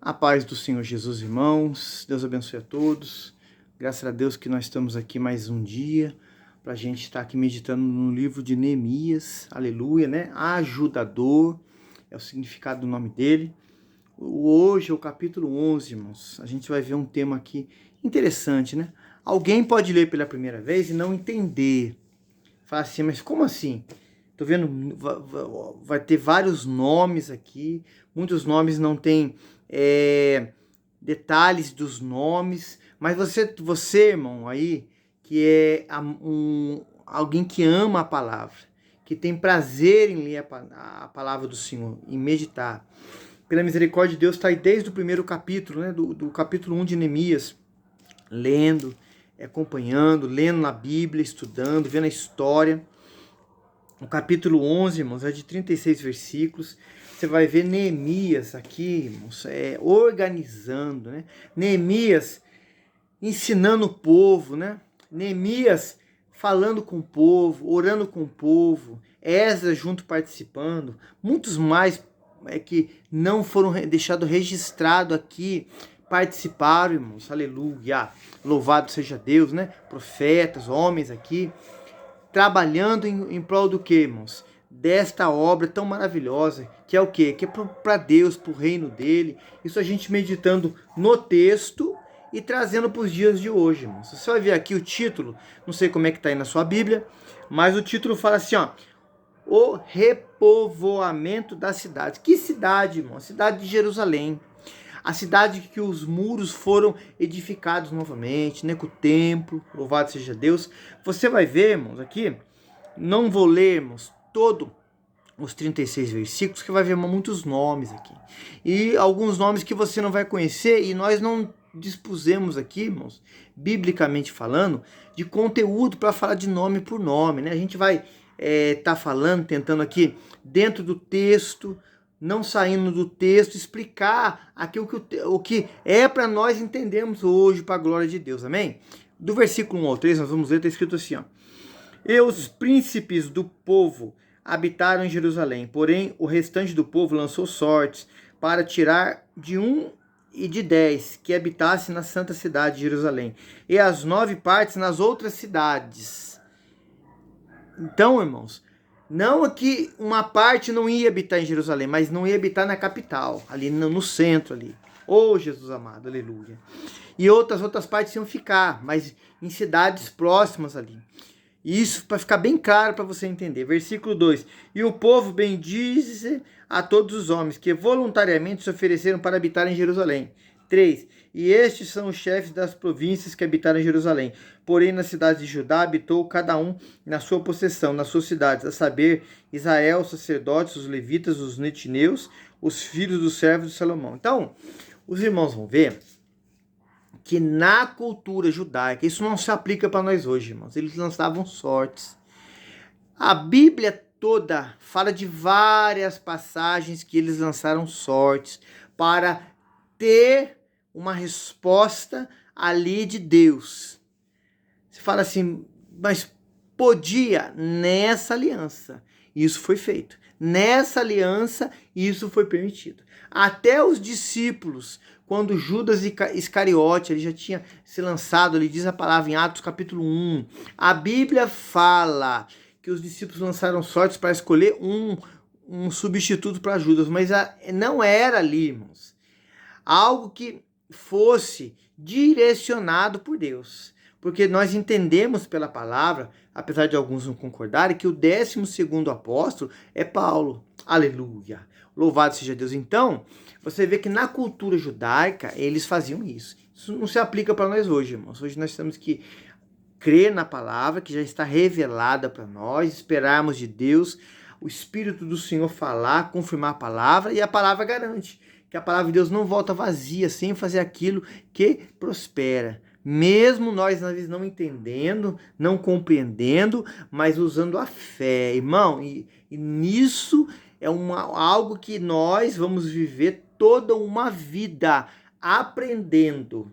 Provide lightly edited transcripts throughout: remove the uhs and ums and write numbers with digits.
A paz do Senhor Jesus, irmãos. Deus abençoe a todos. Graças a Deus que nós estamos aqui mais um dia para a gente estar aqui meditando no livro de Neemias. Aleluia, né? Ajudador é o significado do nome dele. Hoje é o capítulo 11, irmãos. A gente vai ver um tema aqui interessante, né? Alguém pode ler pela primeira vez e não entender. Fala assim, mas como assim? Tô vendo, vai ter vários nomes aqui. Muitos nomes não tem detalhes dos nomes. Mas você, irmão, aí, que é alguém que ama a palavra, que tem prazer em ler a palavra do Senhor, em meditar. Pela misericórdia de Deus, está aí desde o primeiro capítulo, né? Do capítulo 1 de Neemias, lendo, acompanhando, lendo na Bíblia, estudando, vendo a história. O capítulo 11, irmãos, é de 36 versículos. Você vai ver Neemias aqui, irmãos, organizando, né? Neemias ensinando o povo, né? Neemias falando com o povo, orando com o povo. Esdras junto participando. Muitos mais que não foram deixados registrado aqui participaram, irmãos. Aleluia. Louvado seja Deus, né? Profetas, homens aqui trabalhando em prol do que, irmãos? Desta obra tão maravilhosa, que é o quê? Que é para Deus, para o reino dele. Isso a gente meditando no texto e trazendo para os dias de hoje, irmãos. Você vai ver aqui o título, não sei como é que está aí na sua Bíblia, mas o título fala assim, ó: o repovoamento da cidade. Que cidade, irmão? A cidade de Jerusalém. A cidade que os muros foram edificados novamente, né, com o templo, louvado seja Deus. Você vai ver, irmãos, aqui, não vou ler, irmãos, todo os 36 versículos, que vai ver muitos nomes aqui. E alguns nomes que você não vai conhecer, e nós não dispusemos aqui, irmãos, biblicamente falando, de conteúdo para falar de nome por nome, né? A gente vai tá falando, tentando aqui, dentro do texto, não saindo do texto, explicar aqui o que é para nós entendermos hoje, para a glória de Deus, amém? Do versículo 1 ao 3, nós vamos ler, está escrito assim, ó: e os príncipes do povo habitaram em Jerusalém, porém o restante do povo lançou sortes para tirar de 1 e de 10 que habitasse na santa cidade de Jerusalém, e as 9 partes nas outras cidades. Então, irmãos, não é que uma parte não ia habitar em Jerusalém, mas não ia habitar na capital, ali no centro ali. Oh, Jesus amado, aleluia. E outras partes iam ficar, mas em cidades próximas ali. Isso para ficar bem claro para você entender. Versículo 2: e o povo bendize a todos os homens que voluntariamente se ofereceram para habitar em Jerusalém. 3: e estes são os chefes das províncias que habitaram em Jerusalém. Porém, nas cidades de Judá habitou cada um na sua possessão, nas suas cidades, a saber, Israel, os sacerdotes, os levitas, os netineus, os filhos dos servos de Salomão. Então, os irmãos vão ver que na cultura judaica, isso não se aplica para nós hoje, irmãos, eles lançavam sortes. A Bíblia toda fala de várias passagens que eles lançaram sortes para ter uma resposta ali de Deus. Você fala assim, mas podia nessa aliança. Isso foi feito. Nessa aliança, isso foi permitido. Até os discípulos, quando Judas Iscariote ele já tinha se lançado, ele diz a palavra em Atos capítulo 1. A Bíblia fala que os discípulos lançaram sortes para escolher um substituto para Judas, mas não era ali, irmãos, algo que fosse direcionado por Deus. Porque nós entendemos pela palavra, apesar de alguns não concordarem, que o 12º apóstolo é Paulo. Aleluia! Louvado seja Deus. Então, você vê que na cultura judaica, eles faziam isso. Isso não se aplica para nós hoje, irmãos. Hoje nós temos que crer na palavra, que já está revelada para nós, esperarmos de Deus, o Espírito do Senhor falar, confirmar a palavra, e a palavra garante que a palavra de Deus não volta vazia, sem fazer aquilo que prospera. Mesmo nós às vezes não entendendo, não compreendendo, mas usando a fé, irmão. E nisso é algo que nós vamos viver toda uma vida aprendendo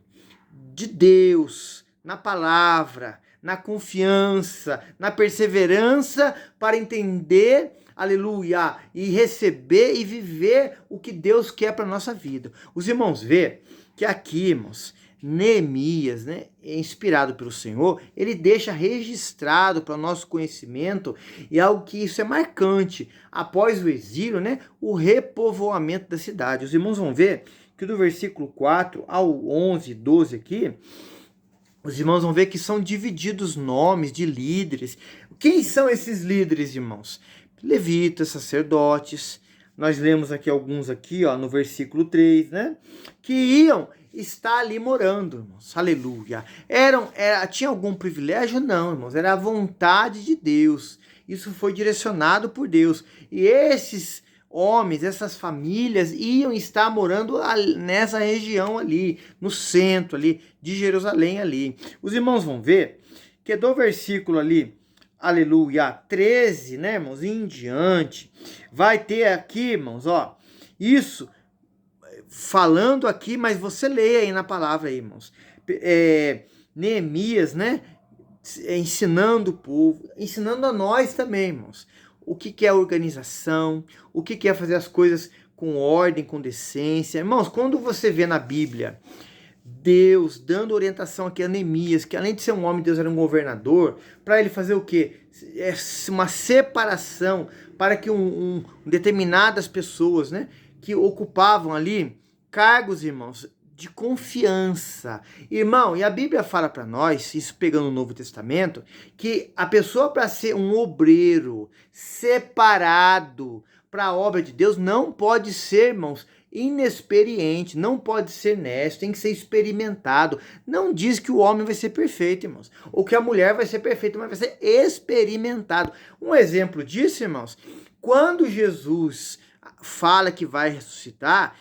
de Deus, na palavra, na confiança, na perseverança, para entender aleluia, e receber e viver o que Deus quer para nossa vida. Os irmãos vê que aqui, irmãos, Neemias, né, inspirado pelo Senhor, ele deixa registrado para o nosso conhecimento, e algo que isso é marcante, após o exílio, né, o repovoamento da cidade. Os irmãos vão ver que do versículo 4 ao 11, 12 aqui, os irmãos vão ver que são divididos nomes de líderes. Quem são esses líderes, irmãos? Levitas, sacerdotes. Nós lemos aqui alguns aqui, ó, no versículo 3, né? Que iam estar ali morando, irmãos. Aleluia. Tinha algum privilégio? Não, irmãos. Era a vontade de Deus. Isso foi direcionado por Deus. E esses homens, essas famílias iam estar morando nessa região ali, no centro ali de Jerusalém ali. Os irmãos vão ver que do versículo ali, aleluia, 13, né, irmãos, em diante, vai ter aqui, irmãos, ó, isso falando aqui, mas você lê aí na palavra aí, irmãos. Neemias, né, ensinando o povo, ensinando a nós também, irmãos, o que é organização, o que é fazer as coisas com ordem, com decência. Irmãos, quando você vê na Bíblia Deus dando orientação aqui a Neemias, que além de ser um homem, Deus era um governador, para ele fazer o quê? Uma separação para que determinadas pessoas, né, que ocupavam ali cargos, irmãos, de confiança. Irmão, e a Bíblia fala para nós, isso pegando o Novo Testamento, que a pessoa para ser um obreiro separado para a obra de Deus não pode ser, irmãos, inexperiente, não pode ser nesto, tem que ser experimentado. Não diz que o homem vai ser perfeito, irmãos, ou que a mulher vai ser perfeita, mas vai ser experimentado. Um exemplo disso, irmãos, quando Jesus fala que vai ressuscitar,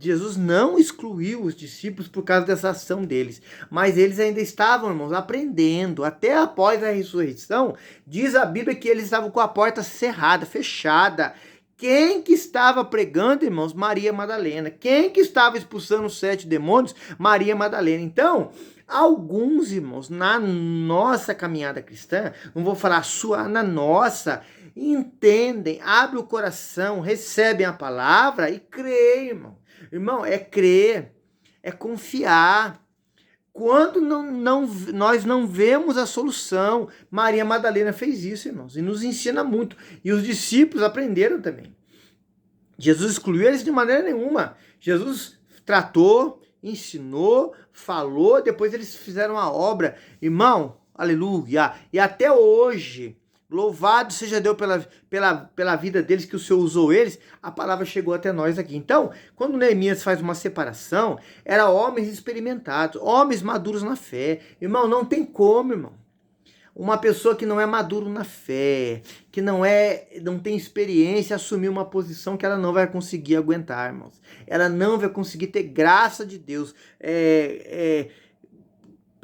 Jesus não excluiu os discípulos por causa dessa ação deles, mas eles ainda estavam, irmãos, aprendendo. Até após a ressurreição, diz a Bíblia que eles estavam com a porta cerrada, fechada. Quem que estava pregando, irmãos? Maria Madalena. Quem que estava expulsando os 7 demônios? Maria Madalena. Então, alguns, irmãos, na nossa caminhada cristã, não vou falar sua, na nossa, entendem, abrem o coração, recebem a palavra e creem, irmão. Irmão, é crer, é confiar. Quando nós não vemos a solução, Maria Madalena fez isso, irmãos, e nos ensina muito. E os discípulos aprenderam também. Jesus excluiu eles de maneira nenhuma. Jesus tratou, ensinou, falou, depois eles fizeram a obra. Irmão, aleluia. E até hoje, louvado seja Deus pela vida deles, que o Senhor usou eles, a palavra chegou até nós aqui. Então, quando Neemias faz uma separação, era homens experimentados, homens maduros na fé. Irmão, não tem como, irmão. Uma pessoa que não é maduro na fé, que não tem experiência, assumir uma posição que ela não vai conseguir aguentar, irmãos. Ela não vai conseguir ter graça de Deus,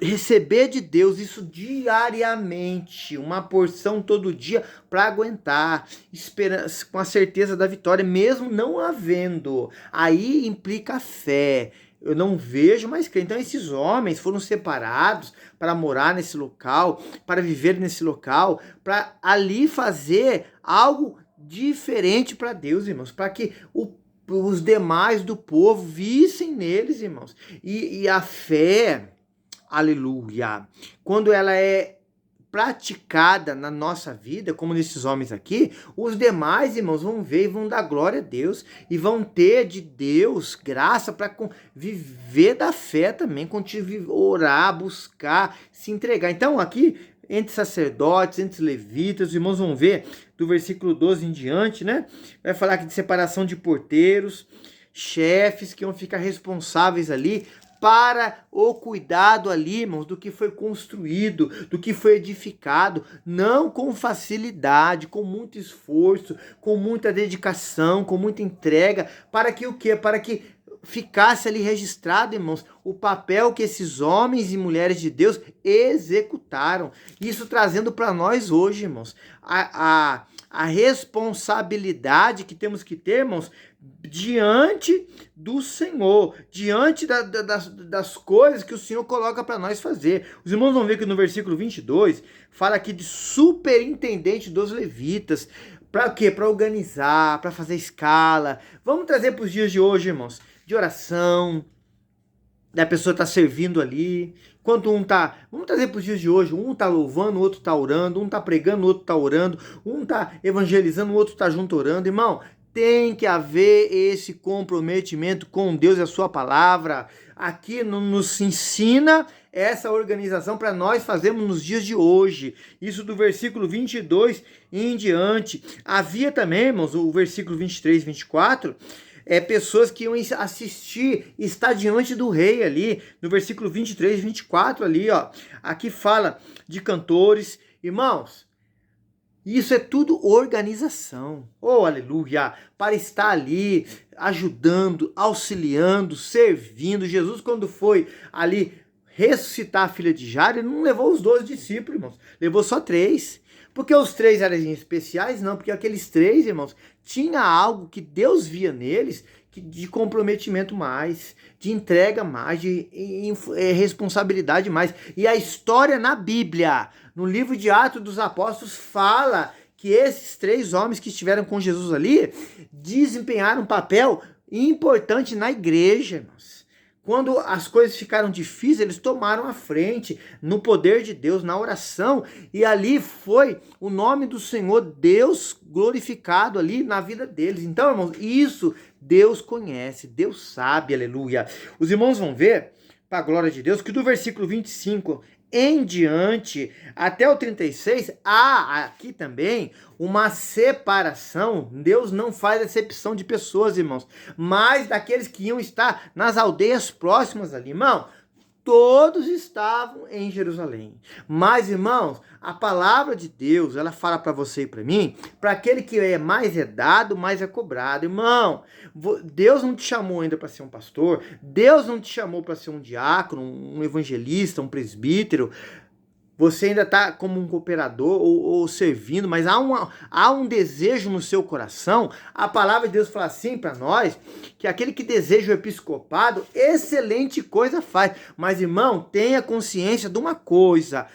receber de Deus isso diariamente, uma porção todo dia para aguentar, esperança, com a certeza da vitória, mesmo não havendo. Aí implica a fé. Eu não vejo mais crer. Então esses homens foram separados para morar nesse local, para viver nesse local, para ali fazer algo diferente para Deus, irmãos, para que os demais do povo vissem neles, irmãos. E a fé, aleluia, quando ela é praticada na nossa vida, como nesses homens aqui, os demais, irmãos, vão ver e vão dar glória a Deus e vão ter de Deus graça para viver da fé também, continuar, orar, buscar, se entregar. Então aqui, entre sacerdotes, entre levitas, os irmãos vão ver do versículo 12 em diante, né? Vai falar aqui de separação de porteiros, chefes que vão ficar responsáveis ali para o cuidado ali, irmãos, do que foi construído, do que foi edificado, não com facilidade, com muito esforço, com muita dedicação, com muita entrega, para que o quê? Para que ficasse ali registrado, irmãos, o papel que esses homens e mulheres de Deus executaram. Isso trazendo para nós hoje, irmãos, a responsabilidade que temos que ter, irmãos, diante do Senhor, diante das coisas que o Senhor coloca para nós fazer. Os irmãos vão ver que no versículo 22 fala aqui de superintendente dos levitas. Para o quê? Para organizar, para fazer escala. Vamos trazer para os dias de hoje, irmãos, de oração, da pessoa estar servindo ali. Enquanto um tá, vamos trazer para os dias de hoje, um tá louvando, o outro tá orando, um tá pregando, o outro tá orando, um tá evangelizando, o outro tá junto orando. Irmão, tem que haver esse comprometimento com Deus e a sua palavra. Aqui nos ensina essa organização para nós fazermos nos dias de hoje. Isso do versículo 22 em diante. Havia também, irmãos, o versículo 23 e 24, pessoas que iam assistir, estar diante do rei ali, no versículo 23 e 24 ali, ó. Aqui fala de cantores. Irmãos, isso é tudo organização. Oh, aleluia! Para estar ali, ajudando, auxiliando, servindo. Jesus, quando foi ali ressuscitar a filha de Jairo, ele não levou os 12 discípulos, irmãos. Levou só 3. Porque os 3 eram especiais? Não, porque aqueles 3, irmãos, tinha algo que Deus via neles de comprometimento mais, de entrega mais, de responsabilidade mais. E a história na Bíblia, no livro de Atos dos Apóstolos, fala que esses 3 homens que estiveram com Jesus ali desempenharam um papel importante na igreja, irmãos. Quando as coisas ficaram difíceis, eles tomaram a frente no poder de Deus, na oração, e ali foi o nome do Senhor Deus glorificado ali na vida deles. Então, irmãos, isso Deus conhece, Deus sabe, aleluia. Os irmãos vão ver, para a glória de Deus, que do versículo 25 em diante, até o 36, há aqui também uma separação. Deus não faz acepção de pessoas, irmãos, mas daqueles que iam estar nas aldeias próximas ali, irmão. Todos estavam em Jerusalém. Mas, irmãos, a palavra de Deus, ela fala para você e para mim, para aquele que mais é dado, mais é cobrado. Irmão, Deus não te chamou ainda para ser um pastor, Deus não te chamou para ser um diácono, um evangelista, um presbítero. Você ainda está como um cooperador ou servindo, mas há um desejo no seu coração. A palavra de Deus fala assim para nós, que aquele que deseja o episcopado, excelente coisa faz. Mas, irmão, tenha consciência de uma coisa: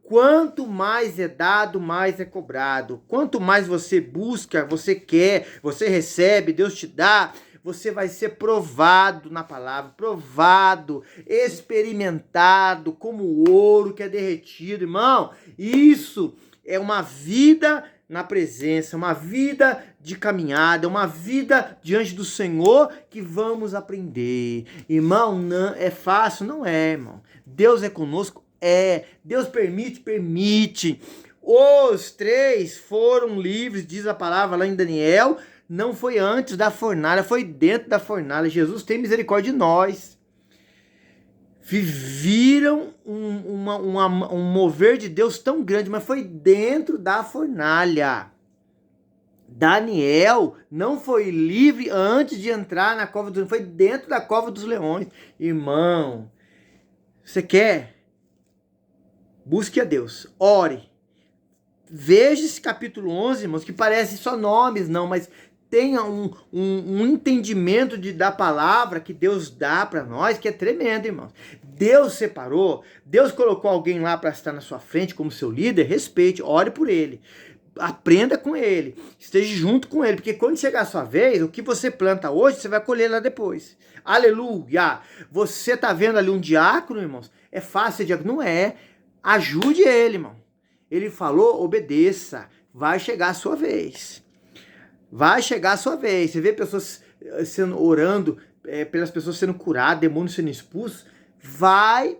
quanto mais é dado, mais é cobrado. Quanto mais você busca, você quer, você recebe, Deus te dá, você vai ser provado na palavra, provado, experimentado como ouro que é derretido, irmão. Isso é uma vida na presença, uma vida de caminhada, uma vida diante do Senhor que vamos aprender. Irmão, não é fácil? Não é, irmão. Deus é conosco? É. Deus permite? Permite. Os 3 foram livres, diz a palavra lá em Daniel. Não foi antes da fornalha, foi dentro da fornalha. Jesus tem misericórdia de nós. Viram um mover de Deus tão grande, mas foi dentro da fornalha. Daniel não foi livre antes de entrar na cova dos leões, foi dentro da cova dos leões. Irmão, você quer? Busque a Deus, ore. Veja esse capítulo 11, irmãos, que parece só nomes, não, mas tenha um entendimento da palavra que Deus dá para nós, que é tremendo, irmãos. Deus separou, Deus colocou alguém lá para estar na sua frente como seu líder, respeite, ore por ele, aprenda com ele, esteja junto com ele, porque quando chegar a sua vez, o que você planta hoje, você vai colher lá depois. Aleluia! Você tá vendo ali um diácono, irmãos? É fácil ser diácono? Não é. Ajude ele, irmão. Ele falou, obedeça, vai chegar a sua vez. Vai chegar a sua vez. Você vê pessoas orando, pelas pessoas sendo curadas, demônios sendo expulsos. Vai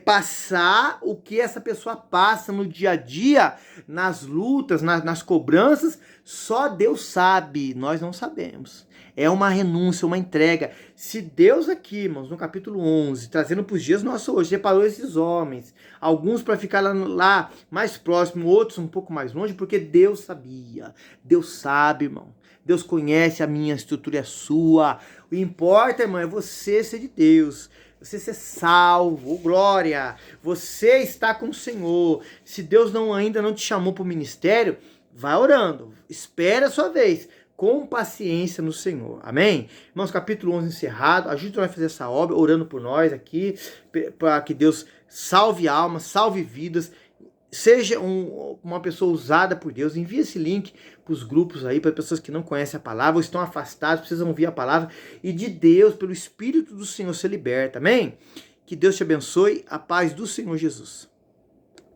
passar o que essa pessoa passa no dia a dia, nas lutas, nas cobranças. Só Deus sabe, nós não sabemos. É uma renúncia, uma entrega. Se Deus aqui, irmãos, no capítulo 11, trazendo para os dias nossos hoje, separou esses homens, alguns para ficar lá mais próximo, outros um pouco mais longe, porque Deus sabia. Deus sabe, irmão. Deus conhece a minha estrutura e a sua. O que importa, irmão, é você ser de Deus. Você ser salvo, glória. Você está com o Senhor. Se Deus ainda não te chamou para o ministério, vai orando. Espere a sua vez. Com paciência no Senhor. Amém? Irmãos, capítulo 11 encerrado. Ajude nós a fazer essa obra, orando por nós aqui, para que Deus salve almas, salve vidas, seja uma pessoa usada por Deus. Envie esse link para os grupos aí, para pessoas que não conhecem a palavra, ou estão afastadas, precisam ouvir a palavra, e de Deus, pelo Espírito do Senhor, ser liberta. Amém? Que Deus te abençoe. A paz do Senhor Jesus.